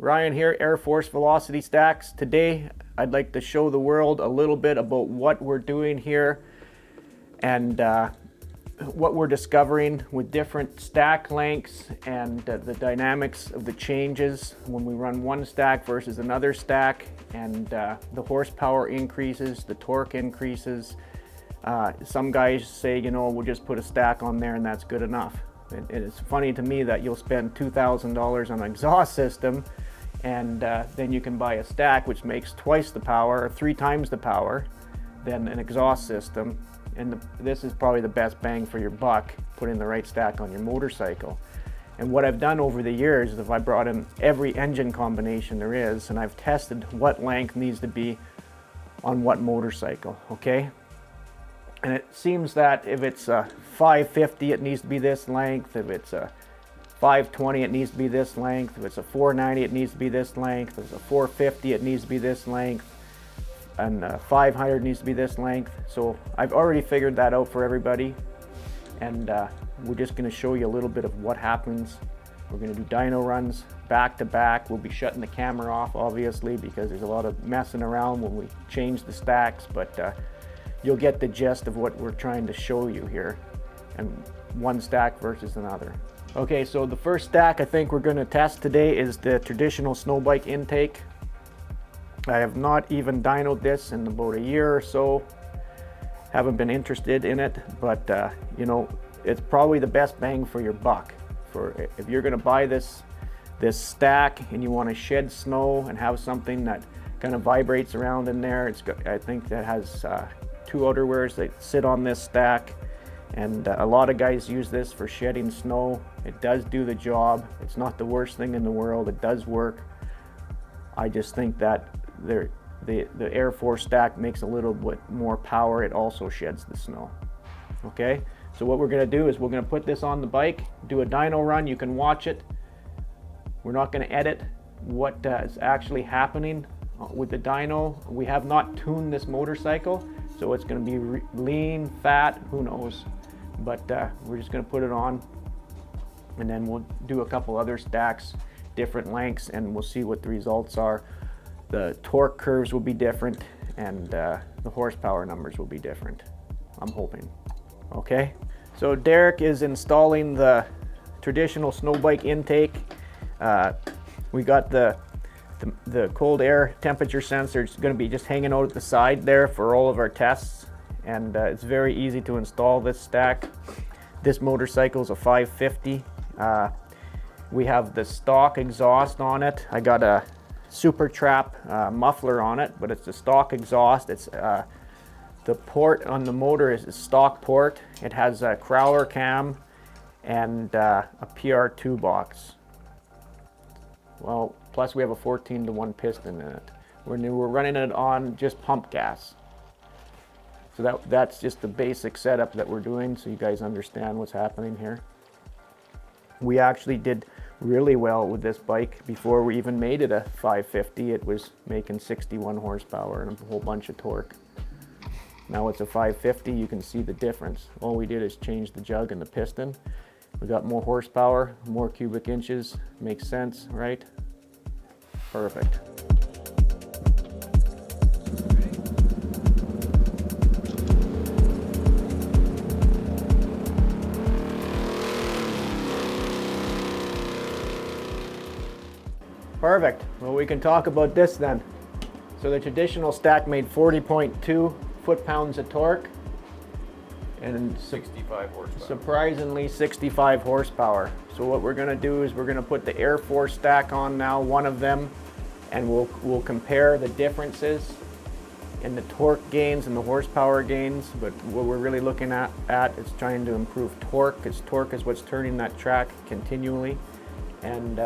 Ryan here, Air Force Velocity Stacks. Today I'd like to show the world a little bit about what we're doing here and what we're discovering with different stack lengths and the dynamics of the changes when we run one stack versus another stack, and the horsepower increases, the torque increases. Some guys say, you know, we'll just put a stack on there and that's good enough. It's funny to me that you'll spend $2,000 on an exhaust system and then you can buy a stack which makes twice the power or 3 times the power than an exhaust system. And this is probably the best bang for your buck, putting the right stack on your motorcycle. And what I've done over the years is I brought in every engine combination there is, and I've tested what length needs to be on what motorcycle, okay? And it seems that if it's a 550, it needs to be this length. If it's a 520, it needs to be this length. If it's a 490, it needs to be this length. If it's a 450, it needs to be this length. And 500 needs to be this length. So I've already figured that out for everybody. And we're just gonna show you a little bit of what happens. We're gonna do dyno runs back to back. We'll be shutting the camera off, obviously, because there's a lot of messing around when we change the stacks, but you'll get the gist of what we're trying to show you here, and one stack versus another. Okay, so the first stack I think we're gonna test today is the traditional snow bike intake. I have not even dynoed this in about a year or so. Haven't been interested in it, but you know, it's probably the best bang for your buck. If you're gonna buy this stack and you want to shed snow and have something that kind of vibrates around in there, I think that has 2 outerwears that sit on this stack, and a lot of guys use this for shedding snow. It does do the job. It's not the worst thing in the world. It does work. I just think that the Air Force stack makes a little bit more power. It also sheds the snow. Okay, so what we're going to do is we're going to put this on the bike, do a dyno run. You can watch it. We're not going to edit what is actually happening with the dyno. We have not tuned this motorcycle, so it's going to be lean, fat, who knows. But we're just going to put it on, and then we'll do a couple other stacks, different lengths, and we'll see what the results are. The torque curves will be different, and the horsepower numbers will be different, I'm hoping. Okay, so Derek is installing the traditional snow bike intake. We got the cold air temperature sensor. It's going to be just hanging out at the side there for all of our tests, and it's very easy to install this stack. This motorcycle is a 550. We have the stock exhaust on it. I got a Super Trap muffler on it, but it's a stock exhaust. It's the port on the motor is a stock port. It has a crawler cam and a PR2 box. Well, plus we have a 14-to-1 piston in it. We're running it on just pump gas. So that's just the basic setup that we're doing, so you guys understand what's happening here. We actually did really well with this bike before we even made it a 550. It was making 61 horsepower and a whole bunch of torque. Now it's a 550, you can see the difference. All we did is change the jug and the piston. We got more horsepower, more cubic inches. Makes sense, right? Perfect. Perfect. Well, we can talk about this then. So the traditional stack made 40.2 foot-pounds of torque and 65 horsepower. Surprisingly 65 horsepower. So what we're going to do is we're going to put the Air Force stack on now, one of them, and we'll compare the differences in the torque gains and the horsepower gains. But what we're really looking at is trying to improve torque, because torque is what's turning that track continually. And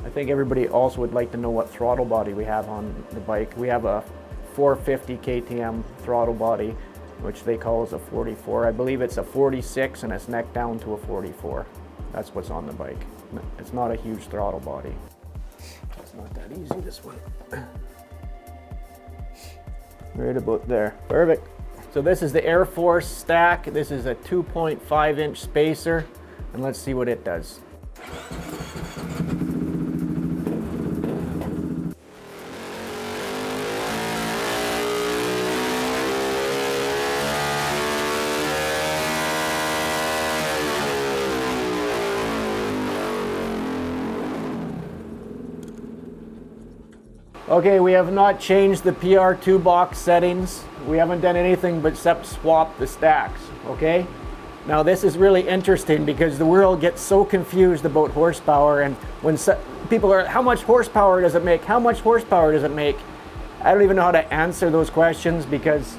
I think everybody also would like to know what throttle body we have on the bike. We have a 450 KTM throttle body, which they call as a 44. I believe it's a 46 and it's neck down to a 44. That's what's on the bike. It's not a huge throttle body. It's not that easy, this one. Right about there. Perfect. So this is the Air Force stack. This is a 2.5-inch spacer, and let's see what it does. Okay, we have not changed the PR2 box settings. We haven't done anything but except swap the stacks, okay? Now this is really interesting because the world gets so confused about horsepower, and when people are, how much horsepower does it make? How much horsepower does it make? I don't even know how to answer those questions because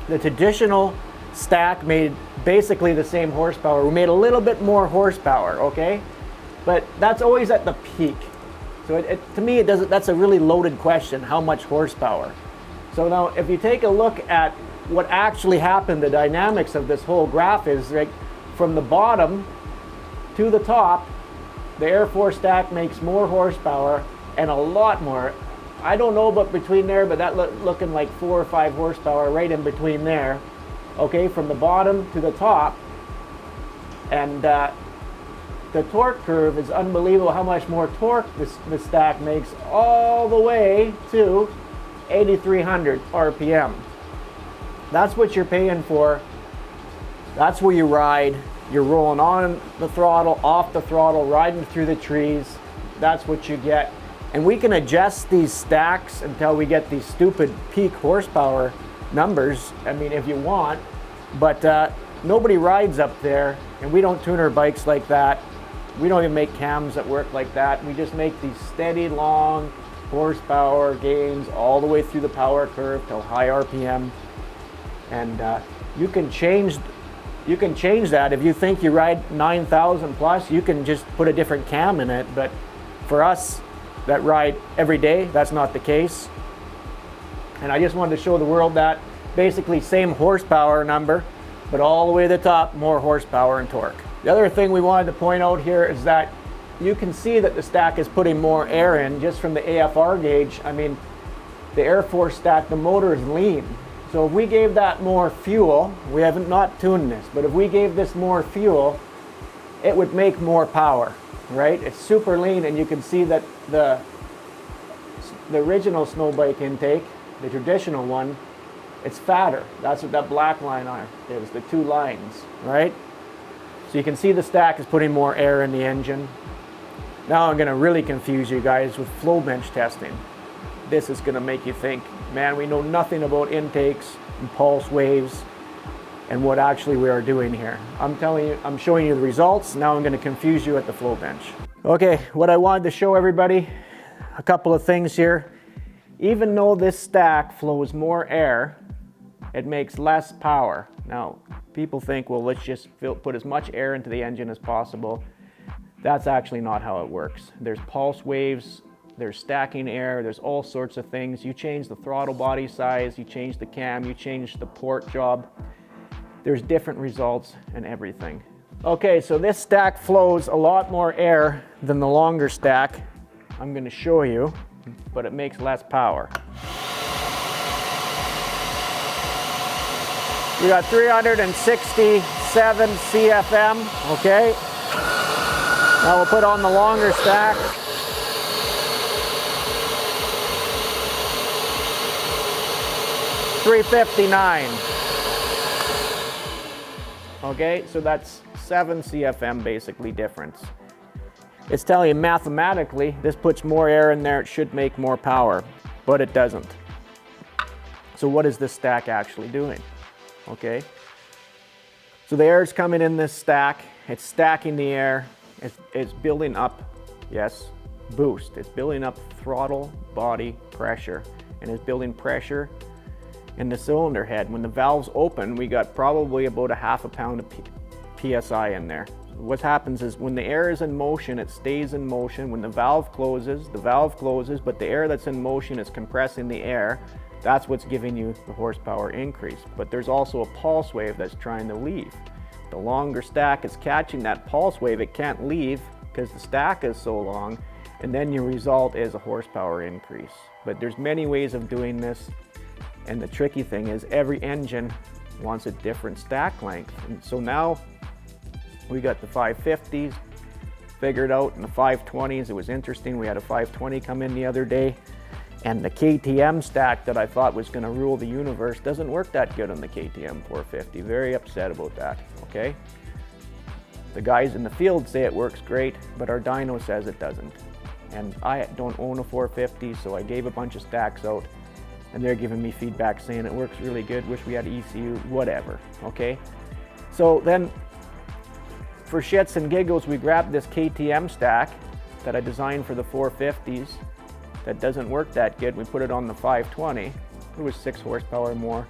the traditional stack made basically the same horsepower. We made a little bit more horsepower, okay? But that's always at the peak. So to me, that's a really loaded question, how much horsepower? So now if you take a look at what actually happened, the dynamics of this whole graph is like from the bottom to the top, the AIRFORCE stack makes more horsepower and a lot more. I don't know about between there, but that looking like 4 or 5 horsepower right in between there. Okay, from the bottom to the top. And the torque curve is unbelievable how much more torque this stack makes all the way to 8,300 RPM. That's what you're paying for. That's where you ride. You're rolling on the throttle, off the throttle, riding through the trees. That's what you get. And we can adjust these stacks until we get these stupid peak horsepower numbers, I mean, if you want. But nobody rides up there, and we don't tune our bikes like that. We don't even make cams that work like that. We just make these steady, long horsepower gains all the way through the power curve till high RPM. And you can change that. If you think you ride 9,000 plus, you can just put a different cam in it. But for us that ride every day, that's not the case. And I just wanted to show the world that basically same horsepower number, but all the way to the top, more horsepower and torque. The other thing we wanted to point out here is that you can see that the stack is putting more air in just from the AFR gauge. I mean, the AIRFORCE stack, the motor is lean. So if we gave that more fuel, we haven't not tuned this, but if we gave this more fuel, it would make more power, right? It's super lean, and you can see that the original snow bike intake, the traditional one, it's fatter. That's what that black line is, the 2 lines, right? So you can see the stack is putting more air in the engine. Now I'm gonna really confuse you guys with flow bench testing. This is gonna make you think, man, we know nothing about intakes and pulse waves and what actually we are doing here. I'm telling you, I'm showing you the results. Now I'm gonna confuse you at the flow bench. Okay, what I wanted to show everybody, a couple of things here. Even though this stack flows more air, it makes less power. Now, people think, well, let's just put as much air into the engine as possible. That's actually not how it works. There's pulse waves, there's stacking air, there's all sorts of things. You change the throttle body size, you change the cam, you change the port job. There's different results and everything. Okay, so this stack flows a lot more air than the longer stack. I'm gonna show you, but it makes less power. We got 367 CFM, okay? Now we'll put on the longer stack. $359. Okay, so that's 7 CFM basically difference. It's telling you mathematically, this puts more air in there, it should make more power, but it doesn't. So what is this stack actually doing? Okay, so the air is coming in this stack, it's stacking the air, it's building up, yes, boost, it's building up throttle body pressure, and it's building pressure in the cylinder head. When the valves open, we got probably about a half a pound of PSI in there. What happens is when the air is in motion, it stays in motion. When the valve closes, but the air that's in motion is compressing the air. That's what's giving you the horsepower increase. But there's also a pulse wave that's trying to leave. The longer stack is catching that pulse wave. It can't leave because the stack is so long, and then your result is a horsepower increase. But there's many ways of doing this, and the tricky thing is every engine wants a different stack length. And so now we got the 550s figured out, and the 520s. It was interesting, we had a 520 come in the other day, and the KTM stack that I thought was gonna rule the universe doesn't work that good on the KTM 450. Very upset about that, okay? The guys in the field say it works great, but our dyno says it doesn't. and I don't own a 450, so I gave a bunch of stacks out, and they're giving me feedback saying it works really good, wish we had ECU, whatever, okay? So then, for shits and giggles, we grabbed this KTM stack that I designed for the 450s that doesn't work that good. We put it on the 520. It was 6 horsepower more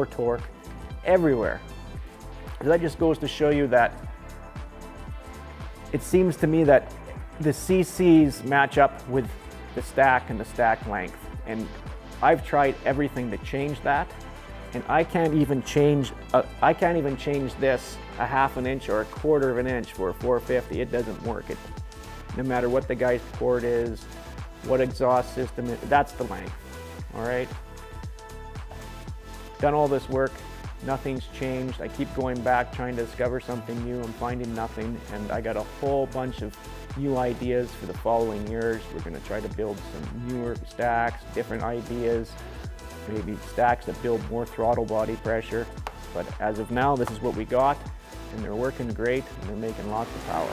torque everywhere. So that just goes to show you that it seems to me that the CCs match up with the stack and the stack length. And I've tried everything to change that, and I can't even change this a ½ inch or a ¼ inch for a 450. It doesn't work. No matter what the guy's port is, what exhaust system is, that's the length. All right. Done all this work, nothing's changed. I keep going back trying to discover something new. I'm finding nothing, and I got a whole bunch of new ideas for the following years. We're going to try to build some newer stacks, different ideas, maybe stacks that build more throttle body pressure. But as of now, this is what we got, and they're working great, and they're making lots of power.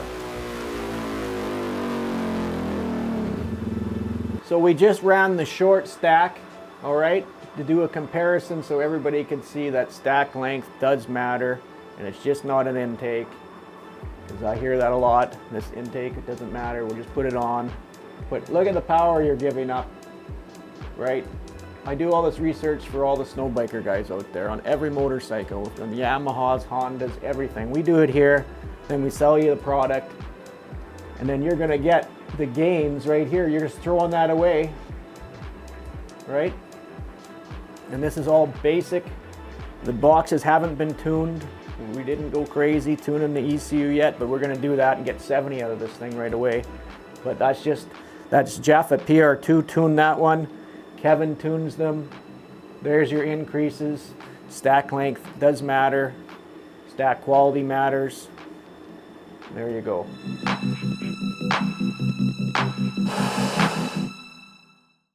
So we just ran the short stack, all right, to do a comparison so everybody can see that stack length does matter, and it's just not an intake. Because I hear that a lot, this intake, it doesn't matter, we'll just put it on. But look at the power you're giving up, right? I do all this research for all the snow biker guys out there on every motorcycle, on the Yamahas, Hondas, everything. We do it here, then we sell you the product, and then you're gonna get the gains right here. You're just throwing that away, right? And this is all basic. The boxes haven't been tuned. We didn't go crazy tuning the ECU yet, but we're gonna do that and get 70 out of this thing right away. But that's Jeff at PR2 tuned that one. Kevin tunes them. There's your increases. Stack length does matter. Stack quality matters. There you go.